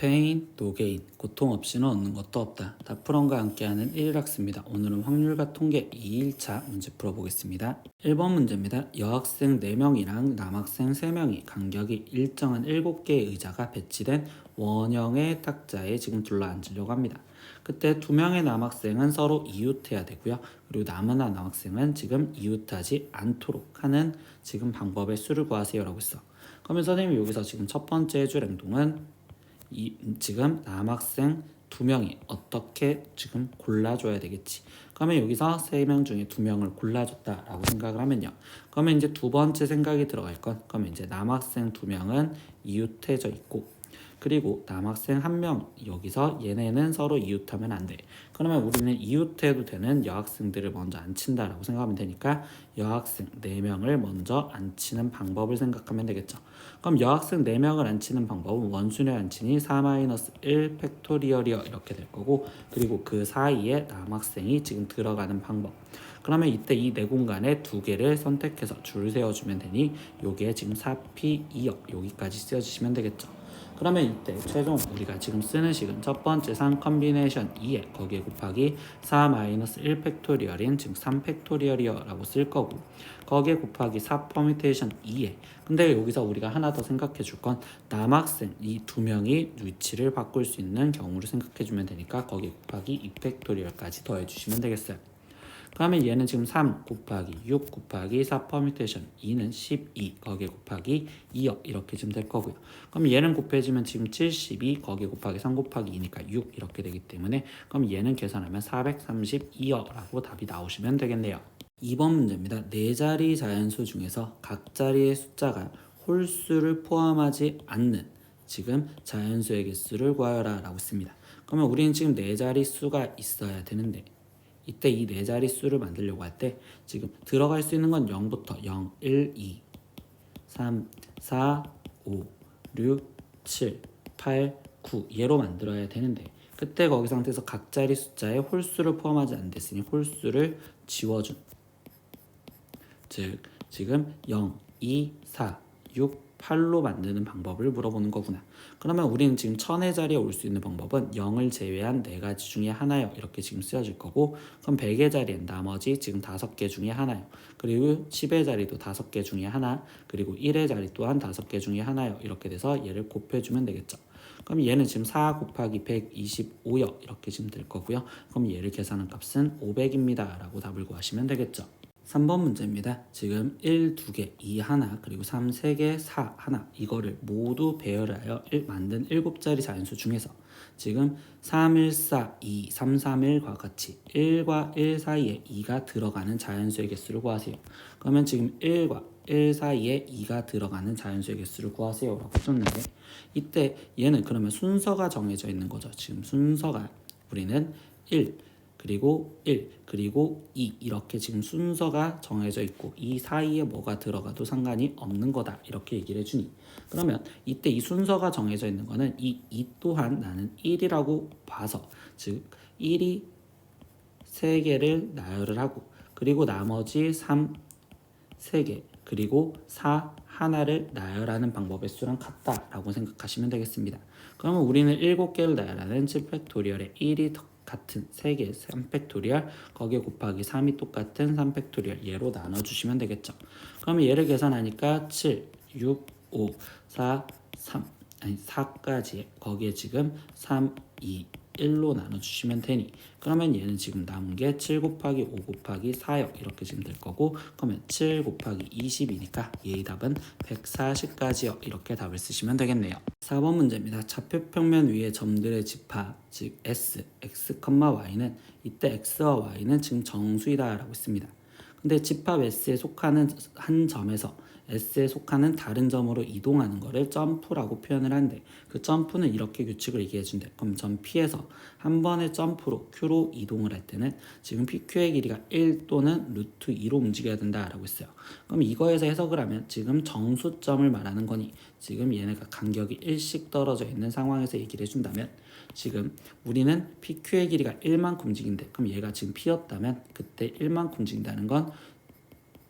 노페인, 노게인, 고통 없이는 얻는 것도 없다. 다프런과 함께하는 1일학습니다. 오늘은 확률과 통계 2일차 문제 풀어보겠습니다. 1번 문제입니다. 여학생 4명이랑 남학생 3명이 간격이 일정한 7개의 의자가 배치된 원형의 탁자에 지금 둘러앉으려고 합니다. 그때 2명의 남학생은 서로 이웃해야 되고요. 그리고 남은 남학생은 지금 이웃하지 않도록 하는 지금 방법의 수를 구하세요 라고 했어. 그러면 선생님이 여기서 지금 첫 번째 해줄 행동은 지금 남학생 2명이 어떻게 지금 골라줘야 되겠지. 그러면 여기서 3명 중에 2명을 골라줬다라고 생각을 하면요. 그러면 이제 두 번째 생각이 들어갈 건, 그러면 이제 남학생 2명은 이웃해져 있고, 그리고 남학생 1명, 여기서 얘네는 서로 이웃하면 안 돼. 그러면 우리는 이웃해도 되는 여학생들을 먼저 앉힌다라고 생각하면 되니까 여학생 4명을 먼저 앉히는 방법을 생각하면 되겠죠. 그럼 여학생 4명을 앉히는 방법은 원순위 앉히니 4-1 팩토리얼이요 이렇게 될 거고, 그리고 그 사이에 남학생이 지금 들어가는 방법. 그러면 이때 이 네 공간에 2개를 선택해서 줄 세워주면 되니 요게 지금 4P2역 여기까지 쓰여주시면 되겠죠. 그러면 이때 최종 우리가 지금 쓰는 식은 첫 번째 3 컨비네이션 2에 거기에 곱하기 4-1 팩토리얼인 즉 3 팩토리얼이요 라고 쓸 거고, 거기에 곱하기 4 퍼뮤테이션 2에, 근데 여기서 우리가 하나 더 생각해 줄 건 남학생 이 2명이 위치를 바꿀 수 있는 경우를 생각해 주면 되니까 거기에 곱하기 2 팩토리얼까지 더해 주시면 되겠어요. 그러면 얘는 지금 3 곱하기 6 곱하기 4 퍼뮤테이션 2는 12 거기에 곱하기 2역 이렇게 지금 될 거고요. 그럼 얘는 곱해지면 지금 72 거기에 곱하기 3 곱하기 2니까 6 이렇게 되기 때문에 그럼 얘는 계산하면 432여라고 답이 나오시면 되겠네요. 2번 문제입니다. 4자리 자연수 중에서 각 자리의 숫자가 홀수를 포함하지 않는 지금 자연수의 개수를 구하여라 라고 했습니다. 그러면 우리는 지금 4자리 수가 있어야 되는데 이때 이 4자리 수를 만들려고 할 때 지금 들어갈 수 있는 건 0부터 0, 1, 2, 3, 4, 5, 6, 7, 8, 9 얘로 만들어야 되는데 그때 거기 상태에서 각 자리 숫자에 홀수를 포함하지 않았으니 홀수를 지워준, 즉 지금 0, 2, 4, 6, 8로 만드는 방법을 물어보는 거구나. 그러면 우리는 지금 1000의 자리에 올 수 있는 방법은 0을 제외한 4가지 중에 하나요 이렇게 지금 쓰여질 거고, 그럼 100의 자리엔 나머지 지금 5개 중에 하나요. 그리고 10의 자리도 5개 중에 하나, 그리고 1의 자리 또한 5개 중에 하나요 이렇게 돼서 얘를 곱해주면 되겠죠. 그럼 얘는 지금 4 곱하기 125요 이렇게 지금 될 거고요. 그럼 얘를 계산한 값은 500입니다 라고 답을 구하시면 되겠죠. 3번 문제입니다. 지금 1, 2개, 2 하나, 그리고 3, 3개, 4 하나 이거를 모두 배열하여 만든 7자리 자연수 중에서 지금 3, 1, 4, 2, 3, 3, 1과 같이 1과 1 사이에 2가 들어가는 자연수의 개수를 구하세요. 그러면 지금 1과 1 사이에 2가 들어가는 자연수의 개수를 구하세요 라고 썼는데 이때 얘는 그러면 순서가 정해져 있는 거죠. 지금 순서가 우리는 1, 그리고 1, 그리고 2 이렇게 지금 순서가 정해져 있고 이 사이에 뭐가 들어가도 상관이 없는 거다 이렇게 얘기를 해주니, 그러면 이때 이 순서가 정해져 있는 거는 이 2 또한 나는 1이라고 봐서 즉 1이 3개를 나열을 하고 그리고 나머지 3, 3개 그리고 4 하나를 나열하는 방법의 수랑 같다라고 생각하시면 되겠습니다. 그러면 우리는 7개를 나열하는 7팩토리얼에 1이 같은 3개 3팩토리얼 거기에 곱하기 3이 똑같은 3팩토리얼 얘로 나눠주시면 되겠죠. 그러면 얘를 계산하니까 7, 6, 5, 4, 3 아니 4까지 거기에 지금 3, 2, 1로 나눠주시면 되니 그러면 얘는 지금 남은 게 7 곱하기 5 곱하기 4역 이렇게 지금 될 거고, 그러면 7 곱하기 20이니까 얘의 답은 140까지요 이렇게 답을 쓰시면 되겠네요. 4번 문제입니다. 좌표평면 위의 점들의 집합 즉 S, X, Y는 이때 X와 Y는 지금 정수이다 라고 했습니다. 근데 집합 S에 속하는 한 점에서 S에 속하는 다른 점으로 이동하는 거를 점프라고 표현을 하는데 그 점프는 이렇게 규칙을 얘기해 준대. 그럼 점 P에서 한 번의 점프로 Q로 이동을 할 때는 지금 PQ의 길이가 1 또는 루트 2로 움직여야 된다라고 했어요. 그럼 이거에서 해석을 하면 지금 정수점을 말하는 거니 지금 얘네가 간격이 1씩 떨어져 있는 상황에서 얘기를 해준다면 지금 우리는 PQ의 길이가 1만큼 움직인대. 그럼 얘가 지금 P였다면 그때 1만큼 움직인다는 건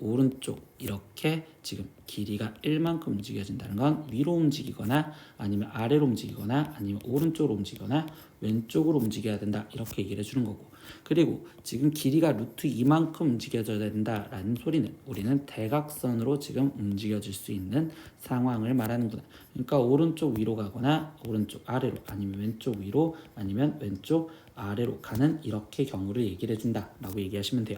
오른쪽 이렇게 지금 길이가 1만큼 움직여진다는 건 위로 움직이거나 아니면 아래로 움직이거나 아니면 오른쪽으로 움직이거나 왼쪽으로 움직여야 된다 이렇게 얘기를 해주는 거고, 그리고 지금 길이가 루트 2만큼 움직여져야 된다라는 소리는 우리는 대각선으로 지금 움직여질 수 있는 상황을 말하는구나. 그러니까 오른쪽 위로 가거나 오른쪽 아래로 아니면 왼쪽 위로 아니면 왼쪽 아래로 가는 이렇게 경우를 얘기를 해준다 라고 얘기하시면 돼요.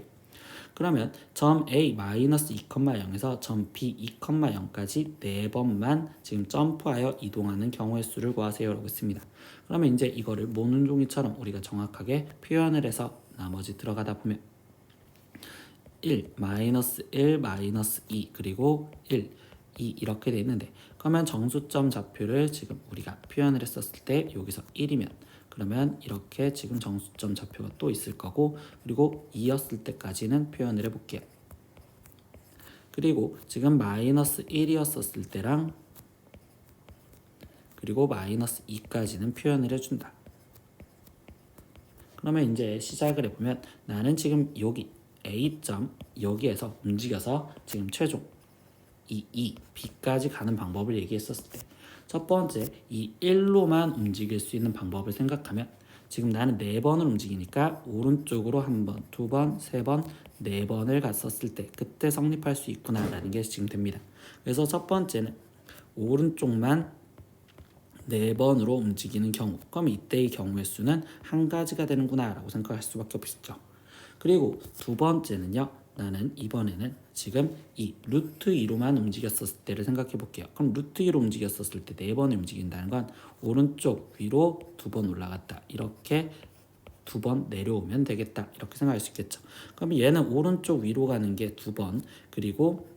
그러면 점 A-2,0에서 점 B2,0까지 4번만 지금 점프하여 이동하는 경우의 수를 구하세요 라고 했습니다. 그러면 이제 이거를 모눈종이처럼 우리가 정확하게 표현을 해서 나머지 들어가다 보면 1, 마이너스 1, 마이너스 2, 그리고 1, 2 이렇게 돼 있는데, 그러면 정수점 좌표를 지금 우리가 표현을 했었을 때 여기서 1이면 그러면 이렇게 지금 정수점 좌표가 또 있을 거고, 그리고 2였을 때까지는 표현을 해볼게요. 그리고 지금 마이너스 1이었을 때랑 그리고 마이너스 2까지는 표현을 해준다. 그러면 이제 시작을 해보면 나는 지금 여기 A점 여기에서 움직여서 지금 최종 이 B까지 가는 방법을 얘기했었을 때, 첫 번째 이 1로만 움직일 수 있는 방법을 생각하면 지금 나는 4번을 움직이니까 오른쪽으로 한 번, 두 번, 세 번, 4번을 갔었을 때 그때 성립할 수 있구나 라는 게 지금 됩니다. 그래서 첫 번째는 오른쪽만 4번으로 움직이는 경우, 그럼 이때의 경우의 수는 한 가지가 되는구나 라고 생각할 수밖에 없죠. 그리고 두 번째는요, 나는 이번에는 지금 이 루트 2로만 움직였었을 때를 생각해 볼게요. 그럼 루트 2로 움직였었을 때 4번을 움직인다는 건 오른쪽 위로 2번 올라갔다 이렇게 2번 내려오면 되겠다 이렇게 생각할 수 있겠죠. 그럼 얘는 오른쪽 위로 가는 게 2번, 그리고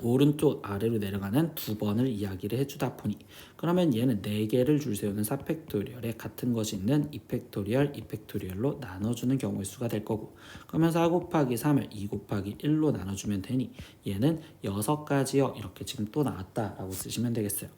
오른쪽 아래로 내려가는 2번을 이야기를 해주다 보니, 그러면 얘는 4개를 줄 세우는 4팩토리얼에 같은 것이 있는 2팩토리얼, 2팩토리얼로 나눠주는 경우의 수가 될 거고, 그러면 4 곱하기 3을 2 곱하기 1로 나눠주면 되니 얘는 6가지요 이렇게 지금 또 나왔다라고 쓰시면 되겠어요.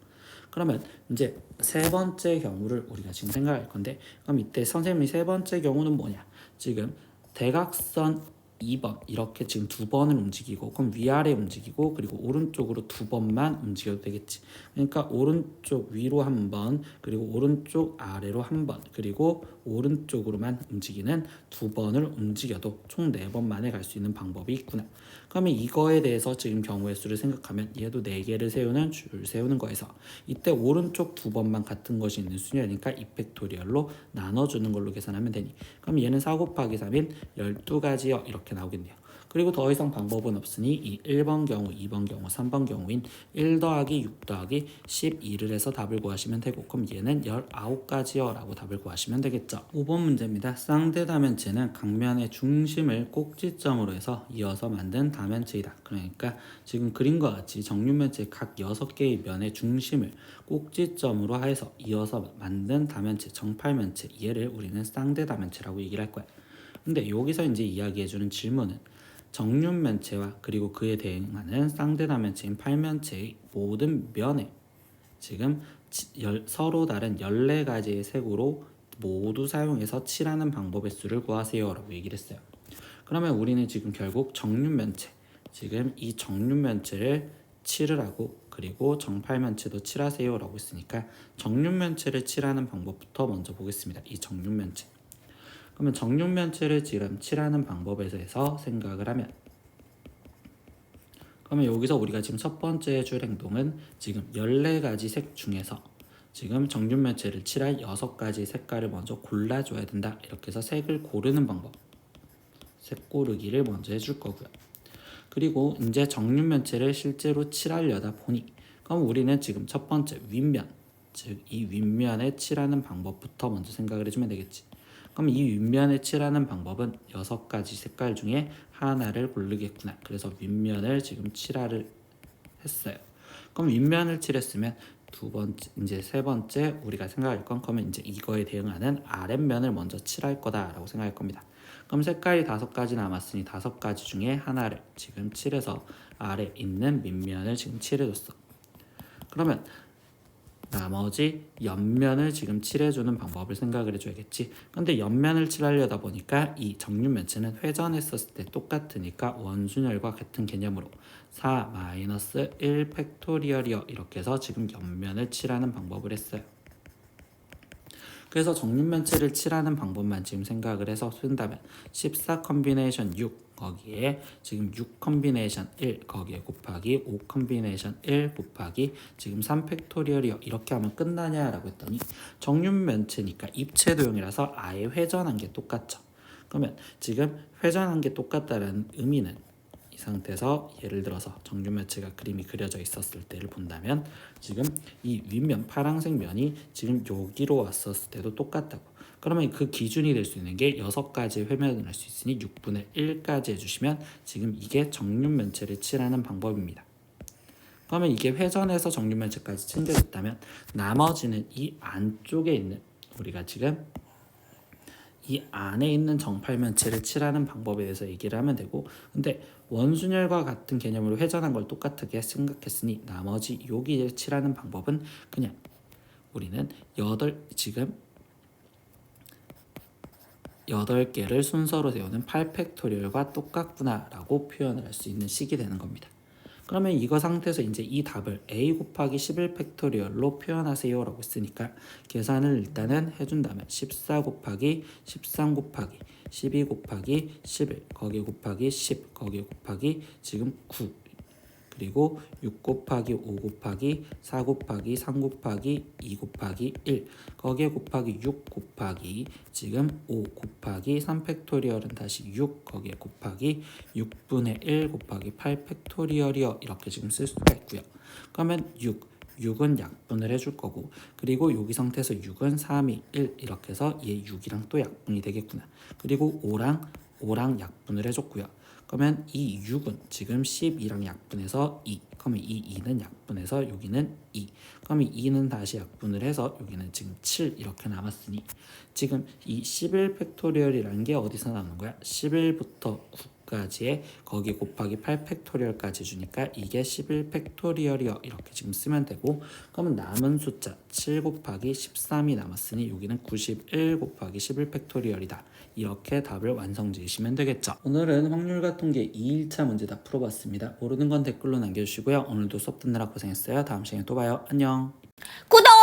그러면 이제 세 번째 경우를 우리가 지금 생각할 건데, 그럼 이때 선생님이 세 번째 경우는 뭐냐, 지금 대각선 2번 이렇게 지금 2번을 움직이고, 그럼 위아래 움직이고 그리고 오른쪽으로 2번만 움직여도 되겠지. 그러니까 오른쪽 위로 한 번, 그리고 오른쪽 아래로 한 번, 그리고 오른쪽으로만 움직이는 2번을 움직여도 총 4번만에 갈 수 있는 방법이 있구나. 그러면 이거에 대해서 지금 경우의 수를 생각하면 얘도 4개를 세우는 줄 세우는 거에서 이때 오른쪽 2번만 같은 것이 있는 수냐니까 2팩토리얼로 나눠주는 걸로 계산하면 되니, 그럼 얘는 4 곱하기 3인 12가지요 이렇게 나오겠네요. 그리고 더 이상 방법은 없으니 이 1번 경우, 2번 경우, 3번 경우인 1 더하기 6 더하기 12를 해서 답을 구하시면 되고, 그럼 얘는 19가지요 라고 답을 구하시면 되겠죠. 5번 문제입니다. 쌍대다면체는 각면의 중심을 꼭지점으로 해서 이어서 만든 다면체이다. 그러니까 지금 그림과 같이 정육면체 각 6개의 면의 중심을 꼭지점으로 해서 이어서 만든 다면체, 정팔면체, 얘를 우리는 쌍대다면체라고 얘기를 할 거야. 근데 여기서 이제 이야기해주는 질문은 정육면체와 그리고 그에 대응하는 쌍대다면체인 팔면체의 모든 면에 지금 서로 다른 14가지의 색으로 모두 사용해서 칠하는 방법의 수를 구하세요 라고 얘기를 했어요. 그러면 우리는 지금 결국 정육면체, 지금 이 정육면체를 칠을 하고 그리고 정팔면체도 칠하세요 라고 했으니까 정육면체를 칠하는 방법부터 먼저 보겠습니다. 이 정육면체, 그러면 정육면체를 지금 칠하는 방법에 대해서 생각을 하면, 그러면 여기서 우리가 지금 첫 번째 해줄 행동은 지금 14가지 색 중에서 지금 정육면체를 칠할 6가지 색깔을 먼저 골라줘야 된다 이렇게 해서 색을 고르는 방법, 색 고르기를 먼저 해줄 거고요. 그리고 이제 정육면체를 실제로 칠하려다 보니, 그럼 우리는 지금 첫 번째 윗면, 즉 이 윗면에 칠하는 방법부터 먼저 생각을 해주면 되겠지. 그럼 이 윗면에 칠하는 방법은 6가지 색깔 중에 하나를 고르겠구나. 그래서 윗면을 지금 칠하를 했어요. 그럼 윗면을 칠했으면 두 번째, 이제 세 번째 우리가 생각할 건, 그러면 이제 이거에 대응하는 아랫면을 먼저 칠할 거다라고 생각할 겁니다. 그럼 색깔이 5가지 남았으니 5가지 중에 하나를 지금 칠해서 아래 있는 밑면을 지금 칠해줬어. 그러면 나머지 옆면을 지금 칠해주는 방법을 생각을 해줘야겠지. 근데 옆면을 칠하려다 보니까 이 정육면체는 회전했었을 때 똑같으니까 원순열과 같은 개념으로 4-1 팩토리얼이요 이렇게 해서 지금 옆면을 칠하는 방법을 했어요. 그래서 정육면체를 칠하는 방법만 지금 생각을 해서 쓴다면 14 컨비네이션 6 거기에 지금 6 컨비네이션 1 거기에 곱하기 5 컨비네이션 1 곱하기 지금 3 팩토리얼이요 이렇게 하면 끝나냐라고 했더니 정육면체니까 입체도형이라서 아예 회전한 게 똑같죠. 그러면 지금 회전한 게 똑같다는 의미는 이 상태에서 예를 들어서 정육면체가 그림이 그려져 있었을 때를 본다면 지금 이 윗면 파란색 면이 지금 여기로 왔었을 때도 똑같다고. 그러면 그 기준이 될 수 있는 게 6가지 회면을 할 수 있으니 6분의 1까지 해주시면 지금 이게 정육면체를 칠하는 방법입니다. 그러면 이게 회전해서 정육면체까지 챙겨졌다면 나머지는 이 안쪽에 있는 우리가 지금 이 안에 있는 정팔면체를 칠하는 방법에 대해서 얘기를 하면 되고, 근데 원순열과 같은 개념으로 회전한 걸 똑같게 생각했으니 나머지 여기를 칠하는 방법은 그냥 우리는 지금 8개를 순서로 세우는 8팩토리얼과 똑같구나 라고 표현을 할 수 있는 식이 되는 겁니다. 그러면 이거 상태에서 이제 이 답을 a 곱하기 11 팩토리얼로 표현하세요 라고 했으니까 계산을 일단은 해준다면 14 곱하기 13 곱하기 12 곱하기 11 거기에 곱하기 10 거기에 곱하기 지금 9 그리고 6 곱하기 5 곱하기 4 곱하기 3 곱하기 2 곱하기 1 거기에 곱하기 6 곱하기 지금 5 곱하기 3 팩토리얼은 다시 6 거기에 곱하기 6분의 1 곱하기 8 팩토리얼이요 이렇게 지금 쓸 수가 있고요. 그러면 6은 약분을 해줄 거고, 그리고 여기 상태에서 6은 3이 1 이렇게 해서 얘 6이랑 또 약분이 되겠구나. 그리고 5랑 약분을 해줬고요. 그러면 이 6은 지금 12랑 약분해서 2. 그러면 이 2는 약분해서 여기는 2. 그러면 2는 다시 약분을 해서 여기는 지금 7 이렇게 남았으니 지금 이 11 팩토리얼이라는 게 어디서 나오는 거야? 11부터 9까지에 거기 곱하기 8 팩토리얼까지 주니까 이게 11 팩토리얼이요 이렇게 지금 쓰면 되고, 그러면 남은 숫자 7 곱하기 13이 남았으니 여기는 91 곱하기 11 팩토리얼이다. 이렇게 답을 완성 지으시면 되겠죠. 오늘은 확률과 통계 2일차 문제 다 풀어봤습니다. 모르는 건 댓글로 남겨주시고요. 오늘도 수업 듣느라 고생했어요. 다음 시간에 또 봐요. 안녕. 구독!